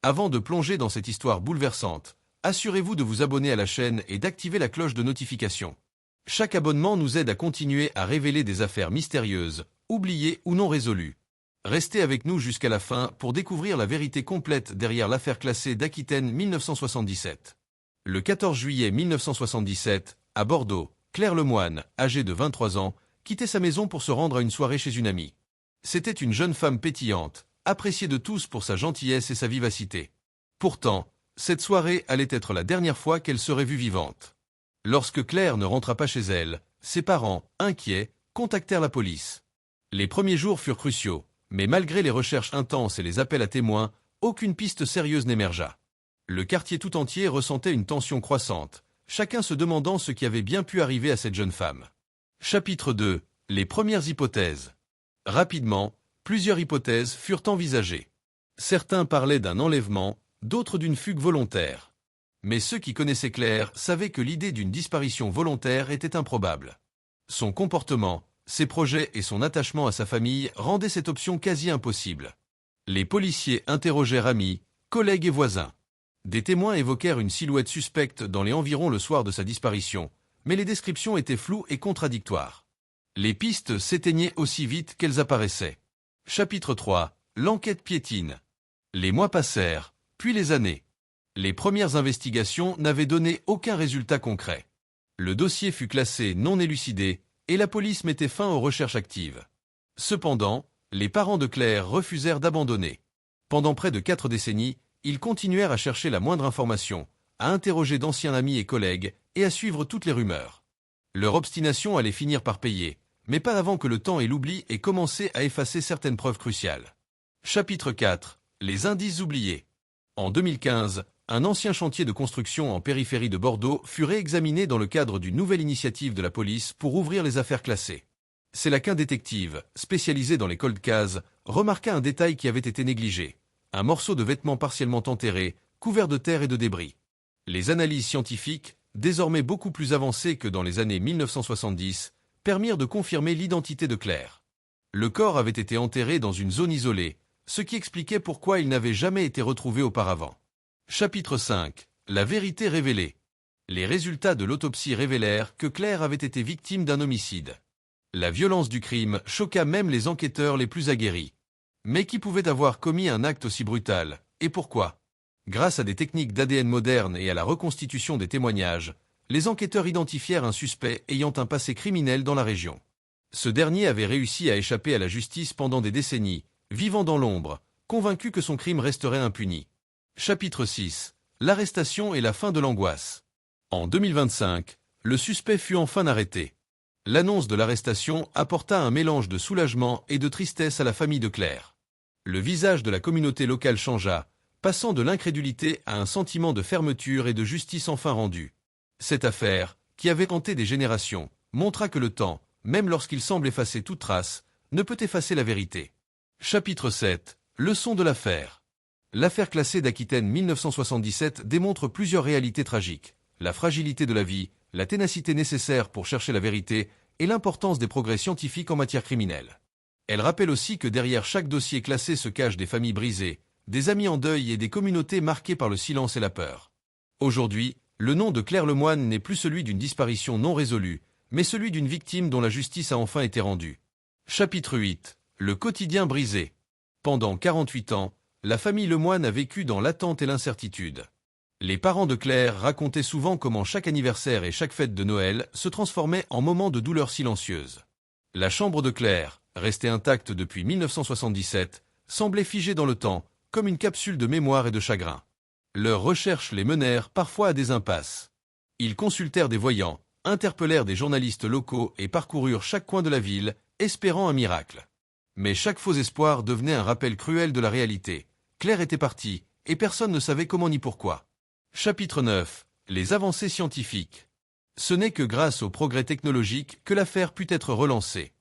Avant de plonger dans cette histoire bouleversante, assurez-vous de vous abonner à la chaîne et d'activer la cloche de notification. Chaque abonnement nous aide à continuer à révéler des affaires mystérieuses, oubliées ou non résolues. Restez avec nous jusqu'à la fin pour découvrir la vérité complète derrière l'affaire classée d'Aquitaine 1977. Le 14 juillet 1977, à Bordeaux, Claire Lemoine, âgée de 23 ans, quittait sa maison pour se rendre à une soirée chez une amie. C'était une jeune femme pétillante, appréciée de tous pour sa gentillesse et sa vivacité. Pourtant, cette soirée allait être la dernière fois qu'elle serait vue vivante. Lorsque Claire ne rentra pas chez elle, ses parents, inquiets, contactèrent la police. Les premiers jours furent cruciaux, mais malgré les recherches intenses et les appels à témoins, aucune piste sérieuse n'émergea. Le quartier tout entier ressentait une tension croissante, chacun se demandant ce qui avait bien pu arriver à cette jeune femme. Chapitre 2. Les premières hypothèses. Rapidement, plusieurs hypothèses furent envisagées. Certains parlaient d'un enlèvement, d'autres d'une fugue volontaire. Mais ceux qui connaissaient Claire savaient que l'idée d'une disparition volontaire était improbable. Son comportement, ses projets et son attachement à sa famille rendaient cette option quasi impossible. Les policiers interrogèrent amis, collègues et voisins. Des témoins évoquèrent une silhouette suspecte dans les environs le soir de sa disparition, mais les descriptions étaient floues et contradictoires. Les pistes s'éteignaient aussi vite qu'elles apparaissaient. Chapitre 3. L'enquête piétine. Les mois passèrent, puis les années. Les premières investigations n'avaient donné aucun résultat concret. Le dossier fut classé non élucidé et la police mettait fin aux recherches actives. Cependant, les parents de Claire refusèrent d'abandonner. Pendant près de 4 décennies, ils continuèrent à chercher la moindre information, à interroger d'anciens amis et collègues et à suivre toutes les rumeurs. Leur obstination allait finir par payer, mais pas avant que le temps et l'oubli aient commencé à effacer certaines preuves cruciales. Chapitre 4. Les indices oubliés. En 2015, un ancien chantier de construction en périphérie de Bordeaux fut réexaminé dans le cadre d'une nouvelle initiative de la police pour ouvrir les affaires classées. C'est là qu'un détective, spécialisé dans les cold cases, remarqua un détail qui avait été négligé. Un morceau de vêtement partiellement enterré, couvert de terre et de débris. Les analyses scientifiques, désormais beaucoup plus avancées que dans les années 1970, permirent de confirmer l'identité de Claire. Le corps avait été enterré dans une zone isolée, ce qui expliquait pourquoi il n'avait jamais été retrouvé auparavant. Chapitre 5. La vérité révélée. Les résultats de l'autopsie révélèrent que Claire avait été victime d'un homicide. La violence du crime choqua même les enquêteurs les plus aguerris. Mais qui pouvait avoir commis un acte aussi brutal, et pourquoi? Grâce à des techniques d'ADN modernes et à la reconstitution des témoignages, les enquêteurs identifièrent un suspect ayant un passé criminel dans la région. Ce dernier avait réussi à échapper à la justice pendant des décennies, vivant dans l'ombre, convaincu que son crime resterait impuni. Chapitre 6. L'arrestation et la fin de l'angoisse. En 2025, le suspect fut enfin arrêté. L'annonce de l'arrestation apporta un mélange de soulagement et de tristesse à la famille de Claire. Le visage de la communauté locale changea, passant de l'incrédulité à un sentiment de fermeture et de justice enfin rendue. Cette affaire, qui avait hanté des générations, montra que le temps, même lorsqu'il semble effacer toute trace, ne peut effacer la vérité. Chapitre 7. Leçon de l'affaire. L'affaire classée d'Aquitaine 1977 démontre plusieurs réalités tragiques. La fragilité de la vie, la ténacité nécessaire pour chercher la vérité et l'importance des progrès scientifiques en matière criminelle. Elle rappelle aussi que derrière chaque dossier classé se cachent des familles brisées, des amis en deuil et des communautés marquées par le silence et la peur. Aujourd'hui, le nom de Claire Lemoine n'est plus celui d'une disparition non résolue, mais celui d'une victime dont la justice a enfin été rendue. Chapitre 8. Le quotidien brisé. Pendant 48 ans, la famille Lemoine a vécu dans l'attente et l'incertitude. Les parents de Claire racontaient souvent comment chaque anniversaire et chaque fête de Noël se transformaient en moments de douleur silencieuse. La chambre de Claire, restée intacte depuis 1977, semblait figée dans le temps, comme une capsule de mémoire et de chagrin. Leurs recherches les menèrent parfois à des impasses. Ils consultèrent des voyants, interpellèrent des journalistes locaux et parcoururent chaque coin de la ville, espérant un miracle. Mais chaque faux espoir devenait un rappel cruel de la réalité. Claire était partie, et personne ne savait comment ni pourquoi. Chapitre 9. Les avancées scientifiques. Ce n'est que grâce aux progrès technologiques que l'affaire put être relancée.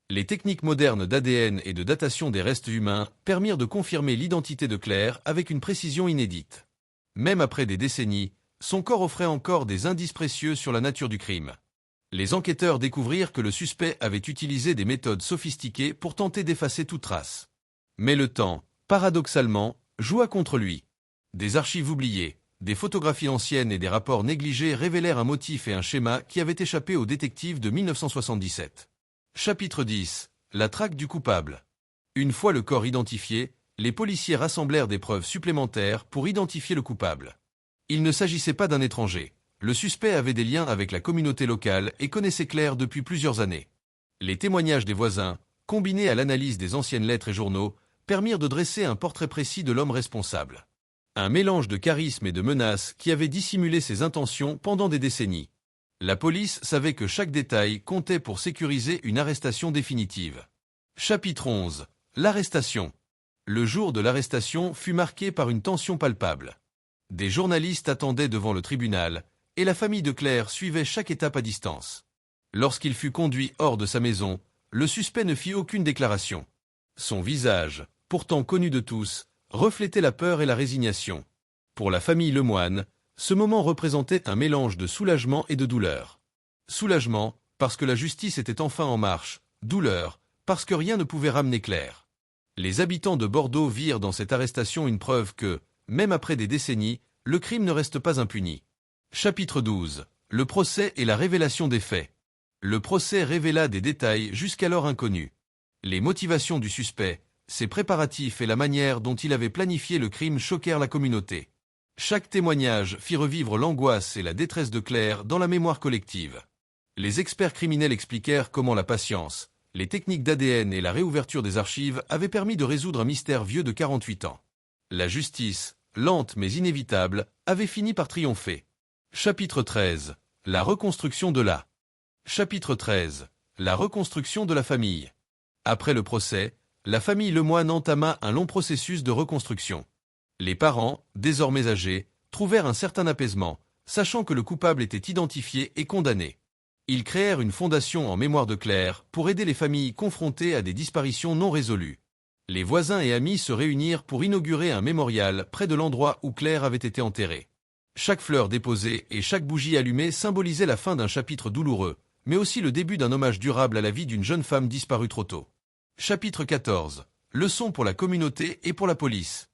Les techniques modernes d'ADN et de datation des restes humains permirent de confirmer l'identité de Claire avec une précision inédite. Même après des décennies, son corps offrait encore des indices précieux sur la nature du crime. Les enquêteurs découvrirent que le suspect avait utilisé des méthodes sophistiquées pour tenter d'effacer toute trace. Mais le temps, paradoxalement, joua contre lui. Des archives oubliées, des photographies anciennes et des rapports négligés révélèrent un motif et un schéma qui avaient échappé aux détectives de 1977. Chapitre 10. La traque du coupable. Une fois le corps identifié, les policiers rassemblèrent des preuves supplémentaires pour identifier le coupable. Il ne s'agissait pas d'un étranger. Le suspect avait des liens avec la communauté locale et connaissait Claire depuis plusieurs années. Les témoignages des voisins, combinés à l'analyse des anciennes lettres et journaux, permirent de dresser un portrait précis de l'homme responsable. Un mélange de charisme et de menaces qui avait dissimulé ses intentions pendant des décennies. La police savait que chaque détail comptait pour sécuriser une arrestation définitive. Chapitre 11. L'arrestation. Le jour de l'arrestation fut marqué par une tension palpable. Des journalistes attendaient devant le tribunal, et la famille de Claire suivait chaque étape à distance. Lorsqu'il fut conduit hors de sa maison, le suspect ne fit aucune déclaration. Son visage, pourtant connu de tous, reflétait la peur et la résignation. Pour la famille Lemoine, ce moment représentait un mélange de soulagement et de douleur. Soulagement, parce que la justice était enfin en marche, douleur, parce que rien ne pouvait ramener Claire. Les habitants de Bordeaux virent dans cette arrestation une preuve que, même après des décennies, le crime ne reste pas impuni. Chapitre 12. Le procès et la révélation des faits. Le procès révéla des détails jusqu'alors inconnus. Les motivations du suspect, ses préparatifs et la manière dont il avait planifié le crime choquèrent la communauté. Chaque témoignage fit revivre l'angoisse et la détresse de Claire dans la mémoire collective. Les experts criminels expliquèrent comment la patience, les techniques d'ADN et la réouverture des archives avaient permis de résoudre un mystère vieux de 48 ans. La justice, lente mais inévitable, avait fini par triompher. Chapitre 13. La reconstruction de la. Chapitre 13. La reconstruction de la famille. Après le procès, la famille Lemoine entama un long processus de reconstruction. Les parents, désormais âgés, trouvèrent un certain apaisement, sachant que le coupable était identifié et condamné. Ils créèrent une fondation en mémoire de Claire pour aider les familles confrontées à des disparitions non résolues. Les voisins et amis se réunirent pour inaugurer un mémorial près de l'endroit où Claire avait été enterrée. Chaque fleur déposée et chaque bougie allumée symbolisait la fin d'un chapitre douloureux, mais aussi le début d'un hommage durable à la vie d'une jeune femme disparue trop tôt. Chapitre 14. Leçon pour la communauté et pour la police.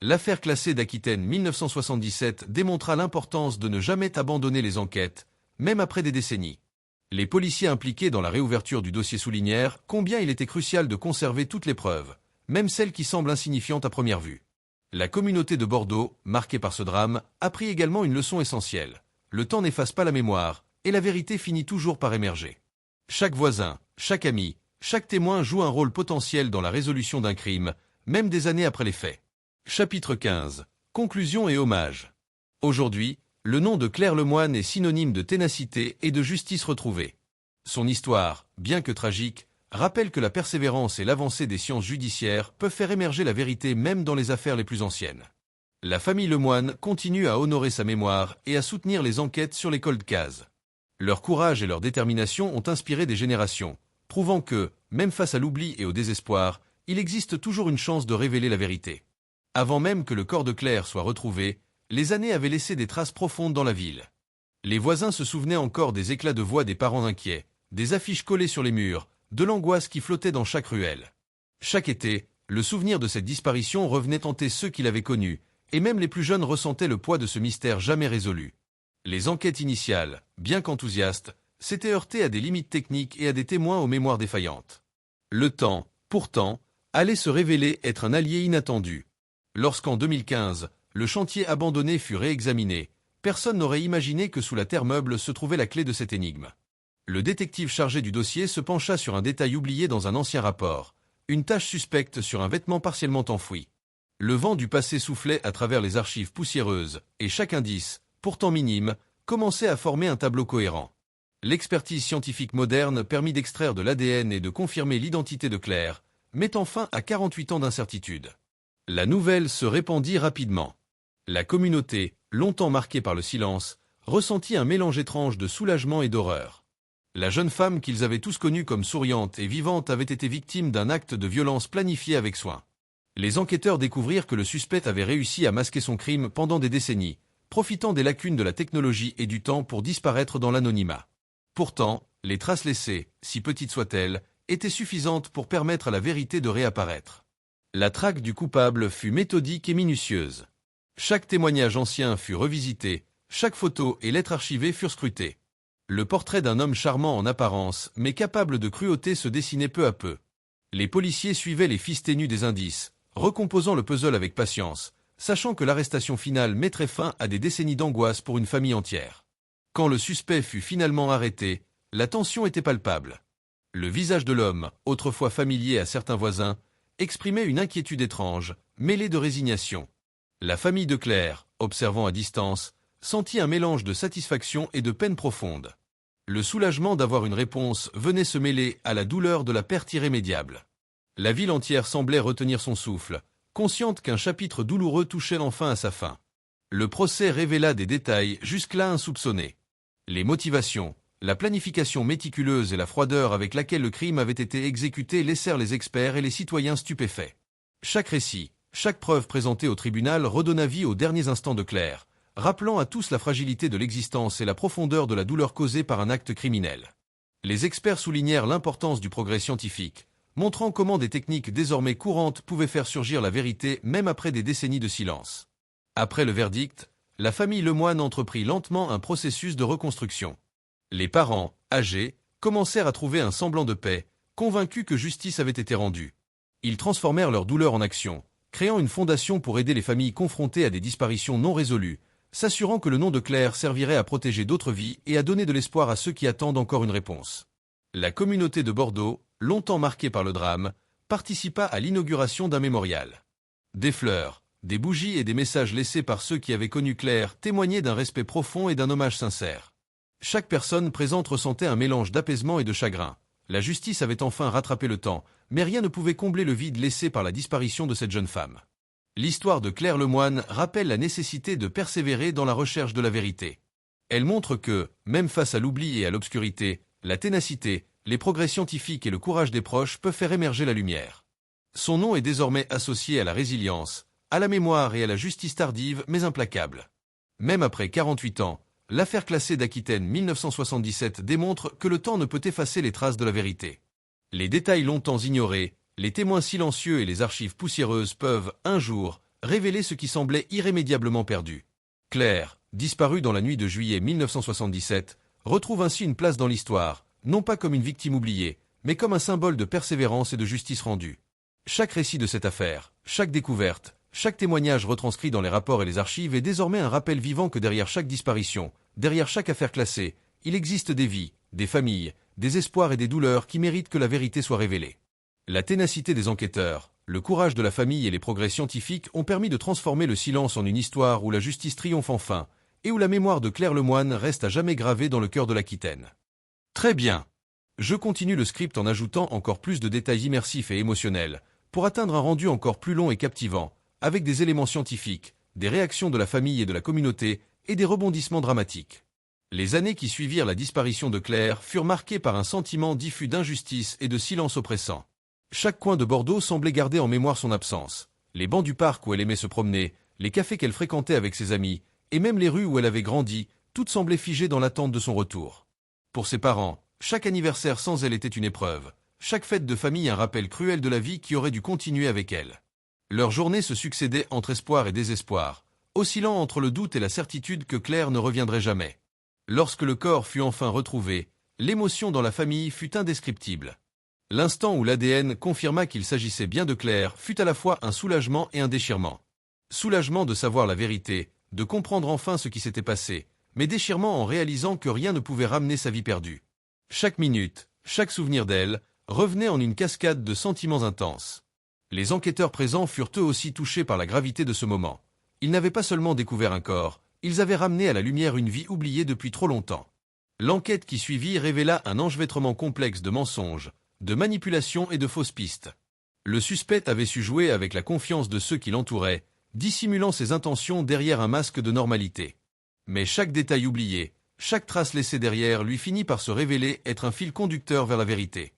L'affaire classée d'Aquitaine 1977 démontra l'importance de ne jamais abandonner les enquêtes, même après des décennies. Les policiers impliqués dans la réouverture du dossier soulignèrent combien il était crucial de conserver toutes les preuves, même celles qui semblent insignifiantes à première vue. La communauté de Bordeaux, marquée par ce drame, apprit également une leçon essentielle. Le temps n'efface pas la mémoire, et la vérité finit toujours par émerger. Chaque voisin, chaque ami, chaque témoin joue un rôle potentiel dans la résolution d'un crime, même des années après les faits. Chapitre 15. Conclusion et hommage. Aujourd'hui, le nom de Claire Lemoine est synonyme de ténacité et de justice retrouvée. Son histoire, bien que tragique, rappelle que la persévérance et l'avancée des sciences judiciaires peuvent faire émerger la vérité même dans les affaires les plus anciennes. La famille Lemoine continue à honorer sa mémoire et à soutenir les enquêtes sur les cold cases. Leur courage et leur détermination ont inspiré des générations, prouvant que, même face à l'oubli et au désespoir, il existe toujours une chance de révéler la vérité. Avant même que le corps de Claire soit retrouvé, les années avaient laissé des traces profondes dans la ville. Les voisins se souvenaient encore des éclats de voix des parents inquiets, des affiches collées sur les murs, de l'angoisse qui flottait dans chaque ruelle. Chaque été, le souvenir de cette disparition revenait hanter ceux qui l'avaient connue, et même les plus jeunes ressentaient le poids de ce mystère jamais résolu. Les enquêtes initiales, bien qu'enthousiastes, s'étaient heurtées à des limites techniques et à des témoins aux mémoires défaillantes. Le temps, pourtant, allait se révéler être un allié inattendu. Lorsqu'en 2015, le chantier abandonné fut réexaminé, personne n'aurait imaginé que sous la terre meuble se trouvait la clé de cette énigme. Le détective chargé du dossier se pencha sur un détail oublié dans un ancien rapport, une tache suspecte sur un vêtement partiellement enfoui. Le vent du passé soufflait à travers les archives poussiéreuses, et chaque indice, pourtant minime, commençait à former un tableau cohérent. L'expertise scientifique moderne permit d'extraire de l'ADN et de confirmer l'identité de Claire, mettant fin à 48 ans d'incertitude. La nouvelle se répandit rapidement. La communauté, longtemps marquée par le silence, ressentit un mélange étrange de soulagement et d'horreur. La jeune femme qu'ils avaient tous connue comme souriante et vivante avait été victime d'un acte de violence planifié avec soin. Les enquêteurs découvrirent que le suspect avait réussi à masquer son crime pendant des décennies, profitant des lacunes de la technologie et du temps pour disparaître dans l'anonymat. Pourtant, les traces laissées, si petites soient-elles, étaient suffisantes pour permettre à la vérité de réapparaître. La traque du coupable fut méthodique et minutieuse. Chaque témoignage ancien fut revisité, chaque photo et lettre archivée furent scrutées. Le portrait d'un homme charmant en apparence, mais capable de cruauté se dessinait peu à peu. Les policiers suivaient les fils ténus des indices, recomposant le puzzle avec patience, sachant que l'arrestation finale mettrait fin à des décennies d'angoisse pour une famille entière. Quand le suspect fut finalement arrêté, la tension était palpable. Le visage de l'homme, autrefois familier à certains voisins, exprimait une inquiétude étrange, mêlée de résignation. La famille de Claire, observant à distance, sentit un mélange de satisfaction et de peine profonde. Le soulagement d'avoir une réponse venait se mêler à la douleur de la perte irrémédiable. La ville entière semblait retenir son souffle, consciente qu'un chapitre douloureux touchait enfin à sa fin. Le procès révéla des détails jusque-là insoupçonnés. Les motivations, la planification méticuleuse et la froideur avec laquelle le crime avait été exécuté laissèrent les experts et les citoyens stupéfaits. Chaque récit, chaque preuve présentée au tribunal redonna vie aux derniers instants de Claire, rappelant à tous la fragilité de l'existence et la profondeur de la douleur causée par un acte criminel. Les experts soulignèrent l'importance du progrès scientifique, montrant comment des techniques désormais courantes pouvaient faire surgir la vérité même après des décennies de silence. Après le verdict, la famille Lemoine entreprit lentement un processus de reconstruction. Les parents, âgés, commencèrent à trouver un semblant de paix, convaincus que justice avait été rendue. Ils transformèrent leur douleur en action, créant une fondation pour aider les familles confrontées à des disparitions non résolues, s'assurant que le nom de Claire servirait à protéger d'autres vies et à donner de l'espoir à ceux qui attendent encore une réponse. La communauté de Bordeaux, longtemps marquée par le drame, participa à l'inauguration d'un mémorial. Des fleurs, des bougies et des messages laissés par ceux qui avaient connu Claire témoignaient d'un respect profond et d'un hommage sincère. Chaque personne présente ressentait un mélange d'apaisement et de chagrin. La justice avait enfin rattrapé le temps, mais rien ne pouvait combler le vide laissé par la disparition de cette jeune femme. L'histoire de Claire Lemoine rappelle la nécessité de persévérer dans la recherche de la vérité. Elle montre que, même face à l'oubli et à l'obscurité, la ténacité, les progrès scientifiques et le courage des proches peuvent faire émerger la lumière. Son nom est désormais associé à la résilience, à la mémoire et à la justice tardive mais implacable. Même après 48 ans, l'affaire classée d'Aquitaine 1977 démontre que le temps ne peut effacer les traces de la vérité. Les détails longtemps ignorés, les témoins silencieux et les archives poussiéreuses peuvent, un jour, révéler ce qui semblait irrémédiablement perdu. Claire, disparue dans la nuit de juillet 1977, retrouve ainsi une place dans l'histoire, non pas comme une victime oubliée, mais comme un symbole de persévérance et de justice rendue. Chaque récit de cette affaire, chaque découverte, chaque témoignage retranscrit dans les rapports et les archives est désormais un rappel vivant que derrière chaque disparition, derrière chaque affaire classée, il existe des vies, des familles, des espoirs et des douleurs qui méritent que la vérité soit révélée. La ténacité des enquêteurs, le courage de la famille et les progrès scientifiques ont permis de transformer le silence en une histoire où la justice triomphe enfin, et où la mémoire de Claire Lemoine reste à jamais gravée dans le cœur de l'Aquitaine. Très bien. Je continue le script en ajoutant encore plus de détails immersifs et émotionnels, pour atteindre un rendu encore plus long et captivant, avec des éléments scientifiques, des réactions de la famille et de la communauté, et des rebondissements dramatiques. Les années qui suivirent la disparition de Claire furent marquées par un sentiment diffus d'injustice et de silence oppressant. Chaque coin de Bordeaux semblait garder en mémoire son absence. Les bancs du parc où elle aimait se promener, les cafés qu'elle fréquentait avec ses amis, et même les rues où elle avait grandi, toutes semblaient figées dans l'attente de son retour. Pour ses parents, chaque anniversaire sans elle était une épreuve, chaque fête de famille un rappel cruel de la vie qui aurait dû continuer avec elle. Leurs journées se succédaient entre espoir et désespoir, oscillant entre le doute et la certitude que Claire ne reviendrait jamais. Lorsque le corps fut enfin retrouvé, l'émotion dans la famille fut indescriptible. L'instant où l'ADN confirma qu'il s'agissait bien de Claire fut à la fois un soulagement et un déchirement. Soulagement de savoir la vérité, de comprendre enfin ce qui s'était passé, mais déchirement en réalisant que rien ne pouvait ramener sa vie perdue. Chaque minute, chaque souvenir d'elle, revenait en une cascade de sentiments intenses. Les enquêteurs présents furent eux aussi touchés par la gravité de ce moment. Ils n'avaient pas seulement découvert un corps, ils avaient ramené à la lumière une vie oubliée depuis trop longtemps. L'enquête qui suivit révéla un enchevêtrement complexe de mensonges, de manipulations et de fausses pistes. Le suspect avait su jouer avec la confiance de ceux qui l'entouraient, dissimulant ses intentions derrière un masque de normalité. Mais chaque détail oublié, chaque trace laissée derrière lui finit par se révéler être un fil conducteur vers la vérité.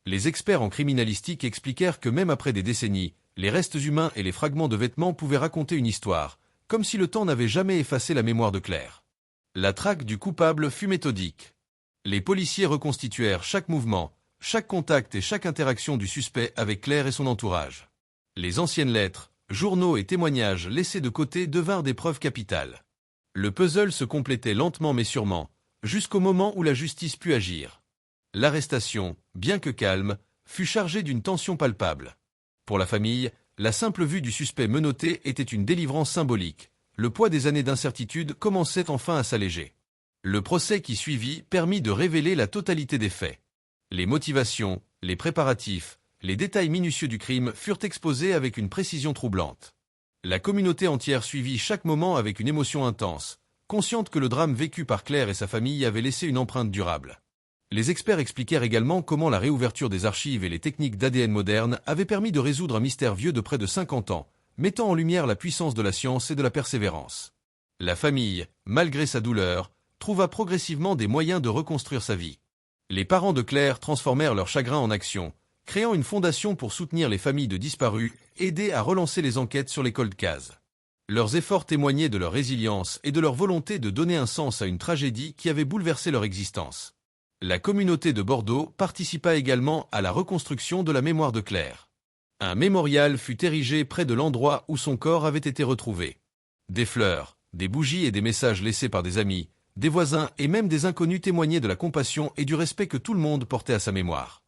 Les experts en criminalistique expliquèrent que même après des décennies, les restes humains et les fragments de vêtements pouvaient raconter une histoire, comme si le temps n'avait jamais effacé la mémoire de Claire. La traque du coupable fut méthodique. Les policiers reconstituèrent chaque mouvement, chaque contact et chaque interaction du suspect avec Claire et son entourage. Les anciennes lettres, journaux et témoignages laissés de côté devinrent des preuves capitales. Le puzzle se complétait lentement mais sûrement, jusqu'au moment où la justice put agir. L'arrestation, bien que calme, fut chargée d'une tension palpable. Pour la famille, la simple vue du suspect menotté était une délivrance symbolique. Le poids des années d'incertitude commençait enfin à s'alléger. Le procès qui suivit permit de révéler la totalité des faits. Les motivations, les préparatifs, les détails minutieux du crime furent exposés avec une précision troublante. La communauté entière suivit chaque moment avec une émotion intense, consciente que le drame vécu par Claire et sa famille avait laissé une empreinte durable. Les experts expliquèrent également comment la réouverture des archives et les techniques d'ADN modernes avaient permis de résoudre un mystère vieux de près de 50 ans, mettant en lumière la puissance de la science et de la persévérance. La famille, malgré sa douleur, trouva progressivement des moyens de reconstruire sa vie. Les parents de Claire transformèrent leur chagrin en action, créant une fondation pour soutenir les familles de disparus et aider à relancer les enquêtes sur les cold cases. Leurs efforts témoignaient de leur résilience et de leur volonté de donner un sens à une tragédie qui avait bouleversé leur existence. La communauté de Bordeaux participa également à la reconstruction de la mémoire de Claire. Un mémorial fut érigé près de l'endroit où son corps avait été retrouvé. Des fleurs, des bougies et des messages laissés par des amis, des voisins et même des inconnus témoignaient de la compassion et du respect que tout le monde portait à sa mémoire.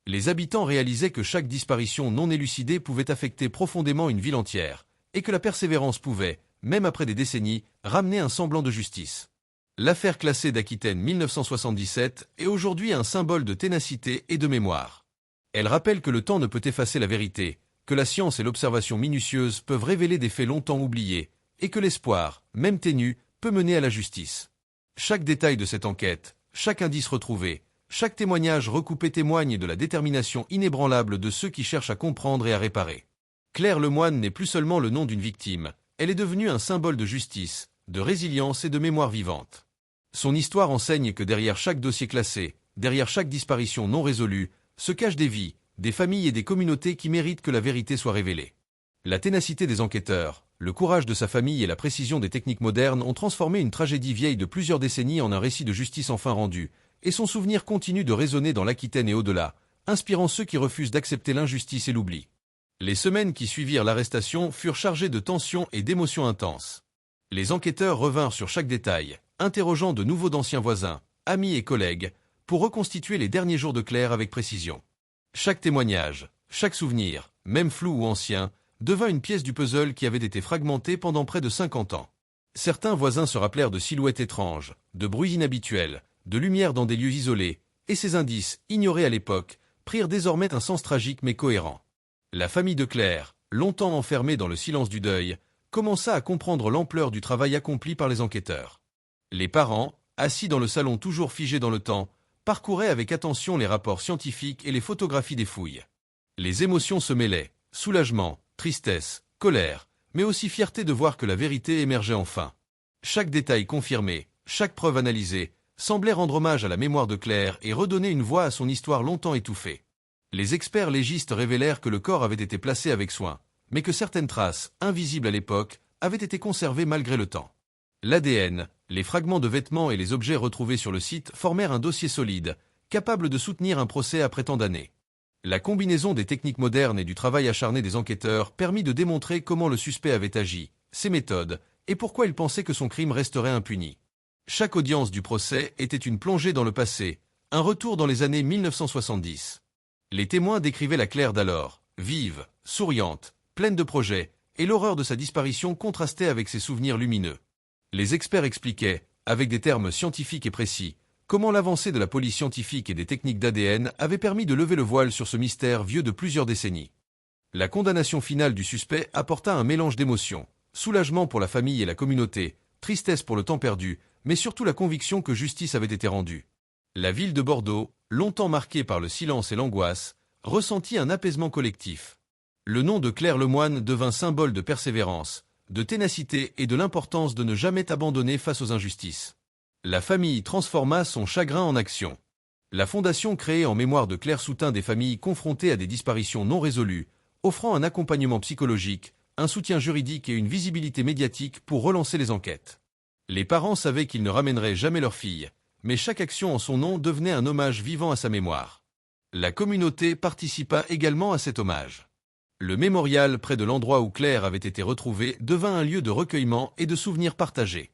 Les habitants réalisaient que chaque disparition non élucidée pouvait affecter profondément une ville entière, et que la persévérance pouvait, même après des décennies, ramener un semblant de justice. L'affaire classée d'Aquitaine 1977 est aujourd'hui un symbole de ténacité et de mémoire. Elle rappelle que le temps ne peut effacer la vérité, que la science et l'observation minutieuse peuvent révéler des faits longtemps oubliés, et que l'espoir, même ténu, peut mener à la justice. Chaque détail de cette enquête, chaque indice retrouvé, chaque témoignage recoupé témoigne de la détermination inébranlable de ceux qui cherchent à comprendre et à réparer. Claire Lemoine n'est plus seulement le nom d'une victime, elle est devenue un symbole de justice, de résilience et de mémoire vivante. Son histoire enseigne que derrière chaque dossier classé, derrière chaque disparition non résolue, se cachent des vies, des familles et des communautés qui méritent que la vérité soit révélée. La ténacité des enquêteurs, le courage de sa famille et la précision des techniques modernes ont transformé une tragédie vieille de plusieurs décennies en un récit de justice enfin rendu, et son souvenir continue de résonner dans l'Aquitaine et au-delà, inspirant ceux qui refusent d'accepter l'injustice et l'oubli. Les semaines qui suivirent l'arrestation furent chargées de tensions et d'émotions intenses. Les enquêteurs revinrent sur chaque détail, interrogeant de nouveaux d'anciens voisins, amis et collègues, pour reconstituer les derniers jours de Claire avec précision. Chaque témoignage, chaque souvenir, même flou ou ancien, devint une pièce du puzzle qui avait été fragmentée pendant près de 50 ans. Certains voisins se rappelèrent de silhouettes étranges, de bruits inhabituels, de lumière dans des lieux isolés, et ces indices, ignorés à l'époque, prirent désormais un sens tragique mais cohérent. La famille de Claire, longtemps enfermée dans le silence du deuil, commença à comprendre l'ampleur du travail accompli par les enquêteurs. Les parents, assis dans le salon toujours figé dans le temps, parcouraient avec attention les rapports scientifiques et les photographies des fouilles. Les émotions se mêlaient, soulagement, tristesse, colère, mais aussi fierté de voir que la vérité émergeait enfin. Chaque détail confirmé, chaque preuve analysée, semblait rendre hommage à la mémoire de Claire et redonner une voix à son histoire longtemps étouffée. Les experts légistes révélèrent que le corps avait été placé avec soin, mais que certaines traces, invisibles à l'époque, avaient été conservées malgré le temps. L'ADN, les fragments de vêtements et les objets retrouvés sur le site formèrent un dossier solide, capable de soutenir un procès après tant d'années. La combinaison des techniques modernes et du travail acharné des enquêteurs permit de démontrer comment le suspect avait agi, ses méthodes, et pourquoi il pensait que son crime resterait impuni. Chaque audience du procès était une plongée dans le passé, un retour dans les années 1970. Les témoins décrivaient la Claire d'alors, vive, souriante, pleine de projets, et l'horreur de sa disparition contrastait avec ses souvenirs lumineux. Les experts expliquaient, avec des termes scientifiques et précis, comment l'avancée de la police scientifique et des techniques d'ADN avait permis de lever le voile sur ce mystère vieux de plusieurs décennies. La condamnation finale du suspect apporta un mélange d'émotions, soulagement pour la famille et la communauté, tristesse pour le temps perdu, mais surtout la conviction que justice avait été rendue. La ville de Bordeaux, longtemps marquée par le silence et l'angoisse, ressentit un apaisement collectif. Le nom de Claire Lemoine devint symbole de persévérance, de ténacité et de l'importance de ne jamais abandonner face aux injustices. La famille transforma son chagrin en action. La fondation créée en mémoire de Claire soutint des familles confrontées à des disparitions non résolues, offrant un accompagnement psychologique, un soutien juridique et une visibilité médiatique pour relancer les enquêtes. Les parents savaient qu'ils ne ramèneraient jamais leur fille, mais chaque action en son nom devenait un hommage vivant à sa mémoire. La communauté participa également à cet hommage. Le mémorial près de l'endroit où Claire avait été retrouvée devint un lieu de recueillement et de souvenirs partagés.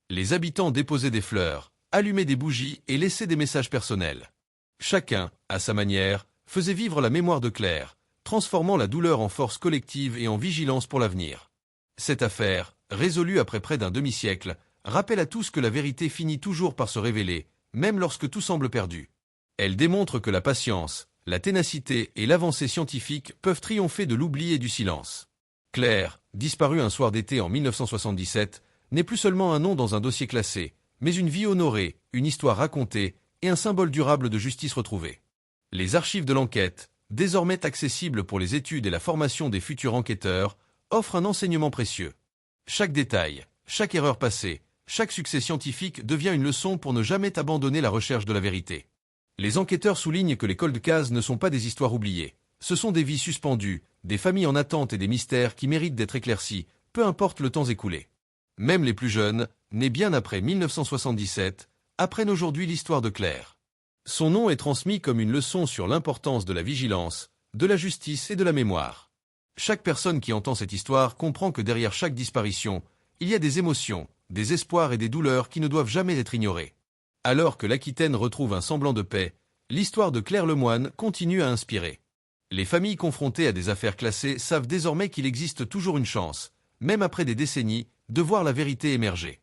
Les habitants déposaient des fleurs, allumaient des bougies et laissaient des messages personnels. Chacun, à sa manière, faisait vivre la mémoire de Claire, transformant la douleur en force collective et en vigilance pour l'avenir. Cette affaire, résolue après près d'un demi-siècle, rappelle à tous que la vérité finit toujours par se révéler, même lorsque tout semble perdu. Elle démontre que la patience, la ténacité et l'avancée scientifique peuvent triompher de l'oubli et du silence. Claire, disparue un soir d'été en 1977, n'est plus seulement un nom dans un dossier classé, mais une vie honorée, une histoire racontée et un symbole durable de justice retrouvée. Les archives de l'enquête, désormais accessibles pour les études et la formation des futurs enquêteurs, offrent un enseignement précieux. Chaque détail, chaque erreur passée, chaque succès scientifique devient une leçon pour ne jamais abandonner la recherche de la vérité. Les enquêteurs soulignent que les cold cases ne sont pas des histoires oubliées. Ce sont des vies suspendues, des familles en attente et des mystères qui méritent d'être éclaircis, peu importe le temps écoulé. Même les plus jeunes, nés bien après 1977, apprennent aujourd'hui l'histoire de Claire. Son nom est transmis comme une leçon sur l'importance de la vigilance, de la justice et de la mémoire. Chaque personne qui entend cette histoire comprend que derrière chaque disparition, il y a des émotions, des espoirs et des douleurs qui ne doivent jamais être ignorées. Alors que l'Aquitaine retrouve un semblant de paix, l'histoire de Claire Lemoine continue à inspirer. Les familles confrontées à des affaires classées savent désormais qu'il existe toujours une chance, même après des décennies, de voir la vérité émerger.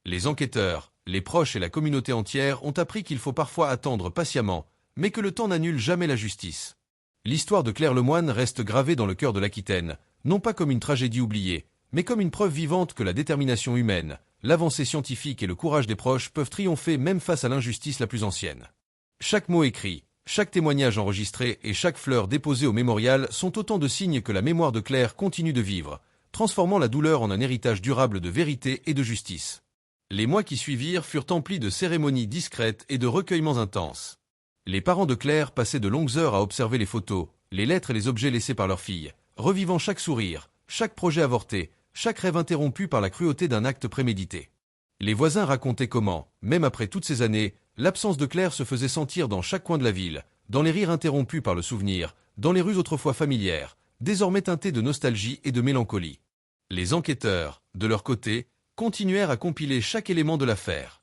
Les enquêteurs, les proches et la communauté entière ont appris qu'il faut parfois attendre patiemment, mais que le temps n'annule jamais la justice. L'histoire de Claire Lemoine reste gravée dans le cœur de l'Aquitaine, non pas comme une tragédie oubliée, mais comme une preuve vivante que la détermination humaine, l'avancée scientifique et le courage des proches peuvent triompher même face à l'injustice la plus ancienne. Chaque mot écrit, chaque témoignage enregistré et chaque fleur déposée au mémorial sont autant de signes que la mémoire de Claire continue de vivre, transformant la douleur en un héritage durable de vérité et de justice. Les mois qui suivirent furent emplis de cérémonies discrètes et de recueillements intenses. Les parents de Claire passaient de longues heures à observer les photos, les lettres et les objets laissés par leur fille, revivant chaque sourire, chaque projet avorté, chaque rêve interrompu par la cruauté d'un acte prémédité. Les voisins racontaient comment, même après toutes ces années, l'absence de Claire se faisait sentir dans chaque coin de la ville, dans les rires interrompus par le souvenir, dans les rues autrefois familières, désormais teintées de nostalgie et de mélancolie. Les enquêteurs, de leur côté, continuèrent à compiler chaque élément de l'affaire.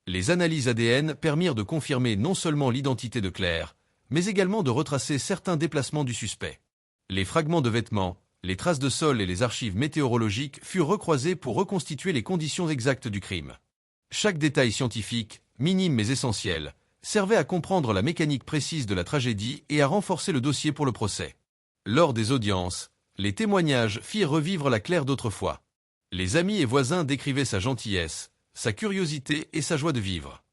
Les analyses ADN permirent de confirmer non seulement l'identité de Claire, mais également de retracer certains déplacements du suspect. Les fragments de vêtements, les traces de sol et les archives météorologiques furent recroisés pour reconstituer les conditions exactes du crime. Chaque détail scientifique, minime mais essentiel, servait à comprendre la mécanique précise de la tragédie et à renforcer le dossier pour le procès. Lors des audiences, les témoignages firent revivre la Claire d'autrefois. Les amis et voisins décrivaient sa gentillesse, sa curiosité et sa joie de vivre.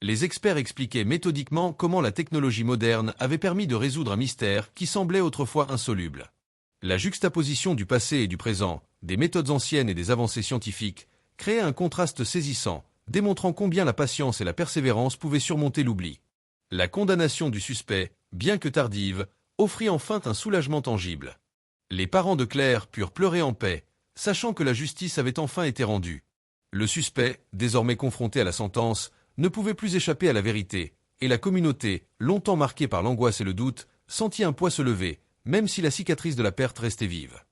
Les experts expliquaient méthodiquement comment la technologie moderne avait permis de résoudre un mystère qui semblait autrefois insoluble. La juxtaposition du passé et du présent, des méthodes anciennes et des avancées scientifiques, créait un contraste saisissant, démontrant combien la patience et la persévérance pouvaient surmonter l'oubli. La condamnation du suspect, bien que tardive, offrit enfin un soulagement tangible. Les parents de Claire purent pleurer en paix, sachant que la justice avait enfin été rendue. Le suspect, désormais confronté à la sentence, ne pouvait plus échapper à la vérité, et la communauté, longtemps marquée par l'angoisse et le doute, sentit un poids se lever, même si la cicatrice de la perte restait vive.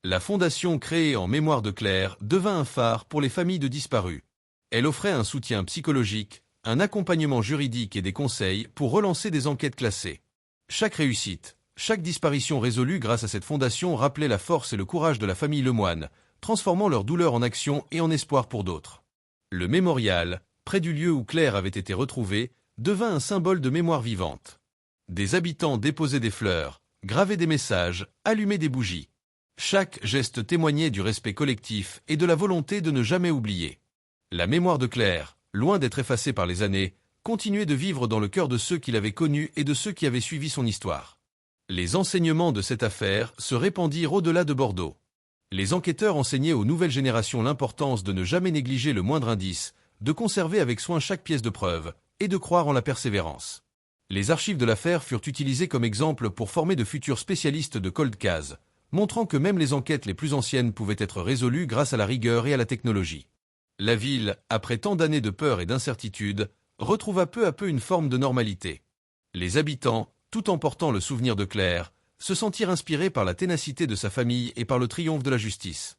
La fondation créée en mémoire de Claire devint un phare pour les familles de disparus. Elle offrait un soutien psychologique, un accompagnement juridique et des conseils pour relancer des enquêtes classées. Chaque réussite, chaque disparition résolue grâce à cette fondation rappelait la force et le courage de la famille Lemoine, transformant leur douleur en action et en espoir pour d'autres. Le mémorial, près du lieu où Claire avait été retrouvée, devint un symbole de mémoire vivante. Des habitants déposaient des fleurs, gravaient des messages, allumaient des bougies. Chaque geste témoignait du respect collectif et de la volonté de ne jamais oublier. La mémoire de Claire, loin d'être effacée par les années, continuait de vivre dans le cœur de ceux qui l'avaient connue et de ceux qui avaient suivi son histoire. Les enseignements de cette affaire se répandirent au-delà de Bordeaux. Les enquêteurs enseignaient aux nouvelles générations l'importance de ne jamais négliger le moindre indice, de conserver avec soin chaque pièce de preuve, et de croire en la persévérance. Les archives de l'affaire furent utilisées comme exemple pour former de futurs spécialistes de cold case, montrant que même les enquêtes les plus anciennes pouvaient être résolues grâce à la rigueur et à la technologie. La ville, après tant d'années de peur et d'incertitude, retrouva peu à peu une forme de normalité. Les habitants, tout en portant le souvenir de Claire, se sentir inspiré par la ténacité de sa famille et par le triomphe de la justice.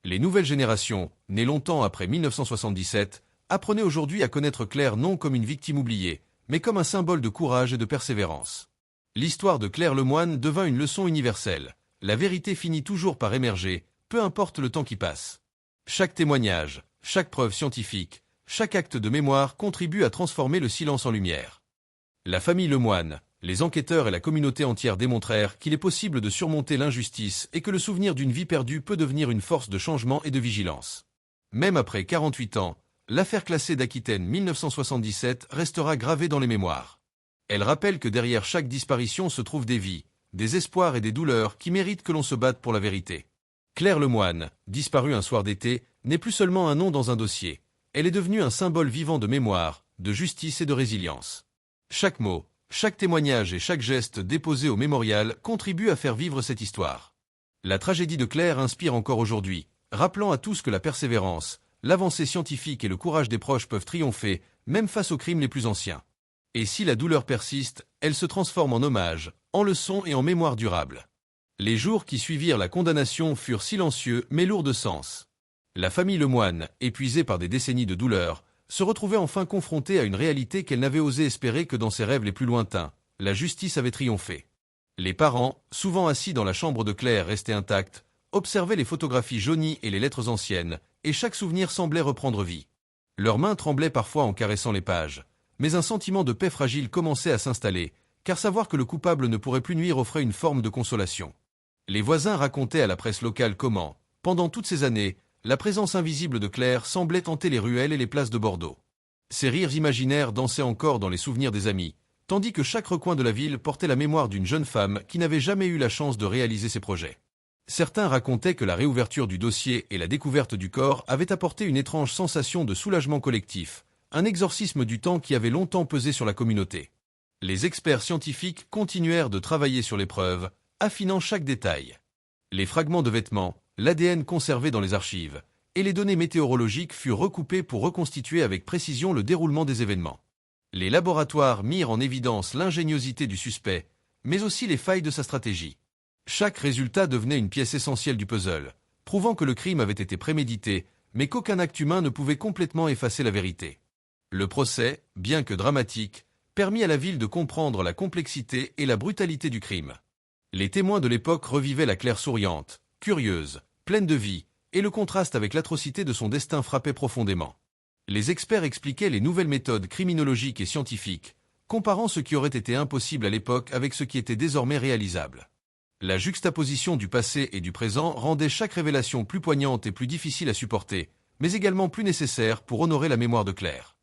Les nouvelles générations, nées longtemps après 1977, apprenaient aujourd'hui à connaître Claire non comme une victime oubliée, mais comme un symbole de courage et de persévérance. L'histoire de Claire Lemoine devint une leçon universelle. La vérité finit toujours par émerger, peu importe le temps qui passe. Chaque témoignage, chaque preuve scientifique, chaque acte de mémoire contribue à transformer le silence en lumière. La famille Lemoine, les enquêteurs et la communauté entière démontrèrent qu'il est possible de surmonter l'injustice et que le souvenir d'une vie perdue peut devenir une force de changement et de vigilance. Même après 48 ans, l'affaire classée d'Aquitaine 1977 restera gravée dans les mémoires. Elle rappelle que derrière chaque disparition se trouvent des vies, des espoirs et des douleurs qui méritent que l'on se batte pour la vérité. Claire Lemoine, disparue un soir d'été, n'est plus seulement un nom dans un dossier. Elle est devenue un symbole vivant de mémoire, de justice et de résilience. Chaque mot, chaque témoignage et chaque geste déposé au mémorial contribue à faire vivre cette histoire. La tragédie de Claire inspire encore aujourd'hui, rappelant à tous que la persévérance, l'avancée scientifique et le courage des proches peuvent triompher, même face aux crimes les plus anciens. Et si la douleur persiste, elle se transforme en hommage, en leçon et en mémoire durable. Les jours qui suivirent la condamnation furent silencieux mais lourds de sens. La famille Lemoine, épuisée par des décennies de douleur, se retrouvait enfin confrontée à une réalité qu'elle n'avait osé espérer que dans ses rêves les plus lointains. La justice avait triomphé. Les parents, souvent assis dans la chambre de Claire restée intacte, observaient les photographies jaunies et les lettres anciennes, et chaque souvenir semblait reprendre vie. Leurs mains tremblaient parfois en caressant les pages, mais un sentiment de paix fragile commençait à s'installer, car savoir que le coupable ne pourrait plus nuire offrait une forme de consolation. Les voisins racontaient à la presse locale comment, pendant toutes ces années, la présence invisible de Claire semblait hanter les ruelles et les places de Bordeaux. Ses rires imaginaires dansaient encore dans les souvenirs des amis, tandis que chaque recoin de la ville portait la mémoire d'une jeune femme qui n'avait jamais eu la chance de réaliser ses projets. Certains racontaient que la réouverture du dossier et la découverte du corps avaient apporté une étrange sensation de soulagement collectif, un exorcisme du temps qui avait longtemps pesé sur la communauté. Les experts scientifiques continuèrent de travailler sur les preuves, affinant chaque détail. Les fragments de vêtements, l'ADN conservé dans les archives, et les données météorologiques furent recoupées pour reconstituer avec précision le déroulement des événements. Les laboratoires mirent en évidence l'ingéniosité du suspect, mais aussi les failles de sa stratégie. Chaque résultat devenait une pièce essentielle du puzzle, prouvant que le crime avait été prémédité, mais qu'aucun acte humain ne pouvait complètement effacer la vérité. Le procès, bien que dramatique, permit à la ville de comprendre la complexité et la brutalité du crime. Les témoins de l'époque revivaient la Claire souriante, curieuse, pleine de vie, et le contraste avec l'atrocité de son destin frappait profondément. Les experts expliquaient les nouvelles méthodes criminologiques et scientifiques, comparant ce qui aurait été impossible à l'époque avec ce qui était désormais réalisable. La juxtaposition du passé et du présent rendait chaque révélation plus poignante et plus difficile à supporter, mais également plus nécessaire pour honorer la mémoire de Claire.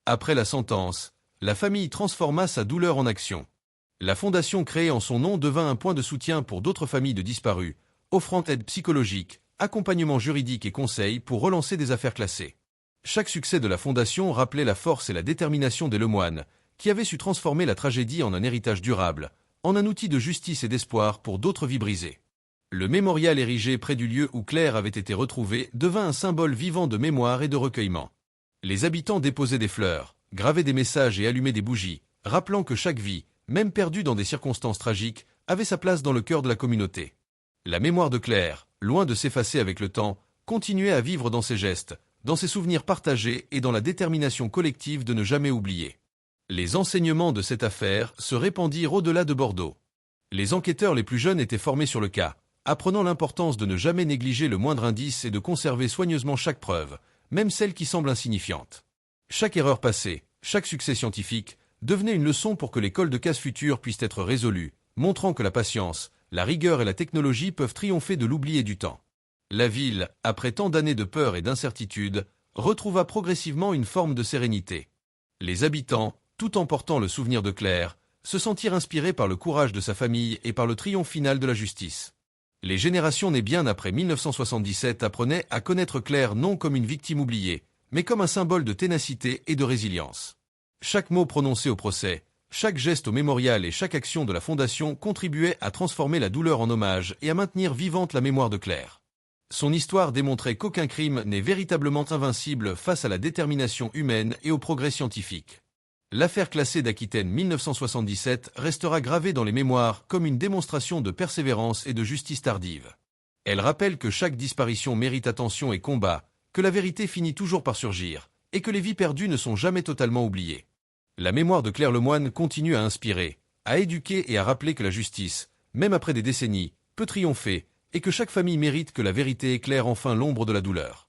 Après la sentence, la famille transforma sa douleur en action. La fondation créée en son nom devint un point de soutien pour d'autres familles de disparus, offrant aide psychologique, accompagnement juridique et conseils pour relancer des affaires classées. Chaque succès de la fondation rappelait la force et la détermination des Lemoine, qui avaient su transformer la tragédie en un héritage durable, en un outil de justice et d'espoir pour d'autres vies brisées. Le mémorial érigé près du lieu où Claire avait été retrouvée devint un symbole vivant de mémoire et de recueillement. Les habitants déposaient des fleurs, gravaient des messages et allumaient des bougies, rappelant que chaque vie, même perdue dans des circonstances tragiques, avait sa place dans le cœur de la communauté. La mémoire de Claire, loin de s'effacer avec le temps, continuait à vivre dans ses gestes, dans ses souvenirs partagés et dans la détermination collective de ne jamais oublier. Les enseignements de cette affaire se répandirent au-delà de Bordeaux. Les enquêteurs les plus jeunes étaient formés sur le cas, apprenant l'importance de ne jamais négliger le moindre indice et de conserver soigneusement chaque preuve, même celle qui semble insignifiante. Chaque erreur passée, chaque succès scientifique, devenait une leçon pour que les cols de casse futurs puissent être résolus, montrant que la patience, la rigueur et la technologie peuvent triompher de l'oubli et du temps. La ville, après tant d'années de peur et d'incertitude, retrouva progressivement une forme de sérénité. Les habitants, tout en portant le souvenir de Claire, se sentirent inspirés par le courage de sa famille et par le triomphe final de la justice. Les générations nées bien après 1977 apprenaient à connaître Claire non comme une victime oubliée, mais comme un symbole de ténacité et de résilience. Chaque mot prononcé au procès, chaque geste au mémorial et chaque action de la Fondation contribuait à transformer la douleur en hommage et à maintenir vivante la mémoire de Claire. Son histoire démontrait qu'aucun crime n'est véritablement invincible face à la détermination humaine et au progrès scientifique. L'affaire classée d'Aquitaine 1977 restera gravée dans les mémoires comme une démonstration de persévérance et de justice tardive. Elle rappelle que chaque disparition mérite attention et combat, que la vérité finit toujours par surgir, et que les vies perdues ne sont jamais totalement oubliées. La mémoire de Claire Lemoine continue à inspirer, à éduquer et à rappeler que la justice, même après des décennies, peut triompher, et que chaque famille mérite que la vérité éclaire enfin l'ombre de la douleur.